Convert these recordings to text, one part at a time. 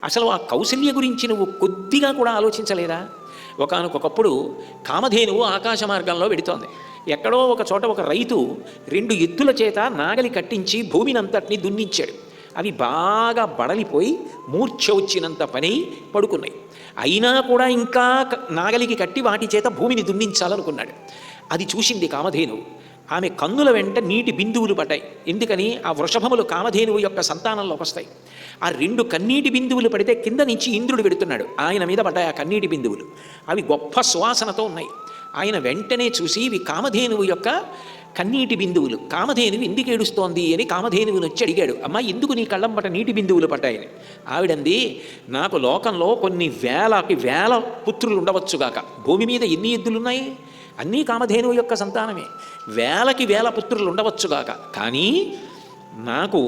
అసలు ఆ కౌసల్య గురించి నువ్వు కొద్దిగా కూడా ఆలోచించలేదా? ఒకానొకప్పుడు కామధేనువు ఆకాశ మార్గంలో వెడుతోంది. ఎక్కడో ఒక చోట ఒక రైతు 2 ఎద్దుల చేత నాగలి కట్టించి భూమినంతటిని దున్నించాడు. అవి బాగా బడలిపోయి మూర్ఛ వచ్చినంత పని పడుకున్నాయి. అయినా కూడా ఇంకా నాగలికి కట్టి వాటి చేత భూమిని దున్నించాలనుకున్నాడు. అది చూసింది కామధేనువు. ఆమె కన్నుల వెంట నీటి బిందువులు పడ్డాయి. ఎందుకని? ఆ వృషభములు కామధేనువు యొక్క సంతానంలోకి వస్తాయి. ఆ 2 కన్నీటి బిందువులు పడితే కింద నుంచి ఇంద్రుడు పెడుతున్నాడు. ఆయన మీద పడ్డాయి ఆ కన్నీటి బిందువులు. అవి గొప్ప సువాసనతో ఉన్నాయి. ఆయన వెంటనే చూసి ఇవి కామధేనువు యొక్క కన్నీటి బిందువులు. కామధేనువు ఎందుకు ఏడుస్తోంది అని కామధేనువుని వచ్చి అడిగాడు. అమ్మా, ఎందుకు నీ కళ్ళంబట నీటి బిందువులు పడ్డాయని. ఆవిడంది, నాకు లోకంలో కొన్ని వేల పుత్రులు ఉండవచ్చుగాక. భూమి మీద ఎన్ని ఎద్దులున్నాయి? అన్నీ కామధేనువు యొక్క సంతానమే. వేల పుత్రులు ఉండవచ్చుగాక. కానీ నాకు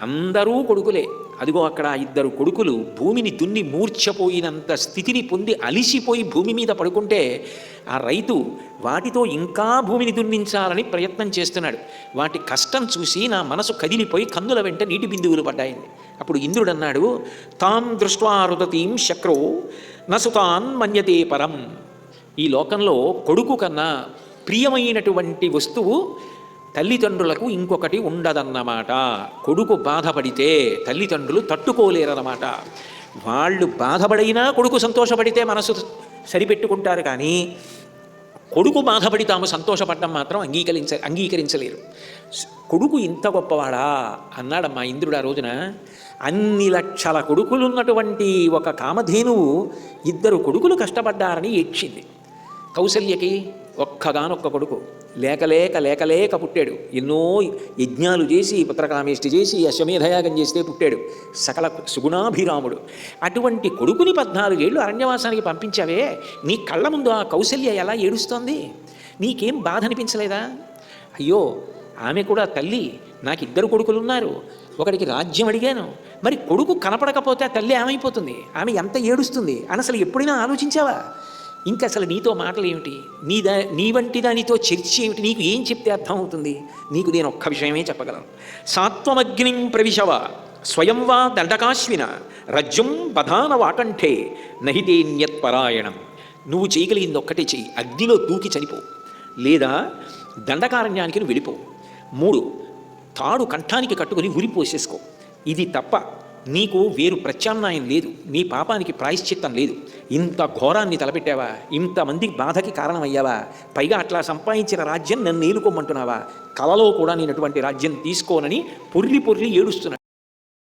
అందరూ కొడుకులే. అదిగో అక్కడ 2 కొడుకులు భూమిని దున్ని మూర్ఛపోయినంత స్థితిని పొంది అలిసిపోయి భూమి మీద పడుకుంటే ఆ రైతు వాటితో ఇంకా భూమిని దున్నించాలని ప్రయత్నం చేస్తున్నాడు. వాటి కష్టం చూసి నా మనసు కదిలిపోయి కన్నుల వెంట నీటి బిందువులు పడ్డాయండి. అప్పుడు ఇంద్రుడు అన్నాడు, తాం దృష్ట్వా రుదతీం శక్రో నసుతాన్ మన్యతే పరం. ఈ లోకంలో కొడుకు కన్నా ప్రియమైనటువంటి వస్తువు తల్లిదండ్రులకు ఇంకొకటి ఉండదన్నమాట. కొడుకు బాధపడితే తల్లిదండ్రులు తట్టుకోలేరన్నమాట. వాళ్ళు బాధపడినా కొడుకు సంతోషపడితే మనసు సరిపెట్టుకుంటారు. కానీ కొడుకు బాధపడి తాము సంతోషపడడం మాత్రం అంగీకరించలేరు. కొడుకు ఇంత గొప్పవాడా అన్నాడమ్మా ఇంద్రుడు ఆ రోజున. అన్ని లక్షల కొడుకులున్నటువంటి ఒక కామధేనువు 2 కొడుకులు కష్టపడ్డారని ఏడ్చింది. కౌసల్యకి ఒక్కగానొక్క కొడుకు లేక పుట్టాడు. ఎన్నో యజ్ఞాలు చేసి పుత్రకామేష్టి చేసి అశ్వమేధయాగం చేస్తే పుట్టాడు. సకల సుగుణాభిరాముడు. అటువంటి కొడుకుని 14 ఏళ్ళు అరణ్యవాసానికి పంపించావే, నీ కళ్ళ ముందు ఆ కౌసల్య ఎలా ఏడుస్తోంది? నీకేం బాధ అనిపించలేదా? అయ్యో, ఆమె కూడా తల్లి, నాకు 2 కొడుకులున్నారు, ఒకడికి రాజ్యం అడిగాను, మరి కొడుకు కనపడకపోతే ఆ తల్లి ఏమైపోతుంది? ఆమె ఎంత ఏడుస్తుంది అని అసలు ఎప్పుడైనా ఆలోచించావా? ఇంకా అసలు నీతో మాటలు ఏమిటి? నీ వంటి దానితో చర్చ ఏమిటి? నీకు ఏం చెప్తే అర్థం అవుతుంది? నీకు నేను ఒక్క విషయమే చెప్పగలను. సాత్వమగ్నిం ప్రవిశవ స్వయం వా దండకాశ్విన రజ్జుం బధాన వాకంఠే నహితేన్యత్పరాయణం. నువ్వు చేయగలిగింది ఒక్కటే చెయ్యి, అగ్నిలో దూకి చనిపో, లేదా దండకారణ్యానికి నువ్వు వెళ్ళిపో. 3 తాడు కంఠానికి కట్టుకుని ఉరిపోసేసుకో. ఇది తప్ప నీకు వేరు ప్రత్యామ్నాయం లేదు. నీ పాపానికి ప్రాయశ్చిత్తం లేదు. ఇంత ఘోరాన్ని తలపెట్టావా? ఇంతమంది బాధకి కారణమయ్యావా? పైగా అట్లా సంపాదించిన రాజ్యం నన్ను ఏలుకోమంటున్నావా? కలలో కూడా నేను అటువంటి రాజ్యం తీసుకోనని పొర్లి ఏడుస్తున్నాడు.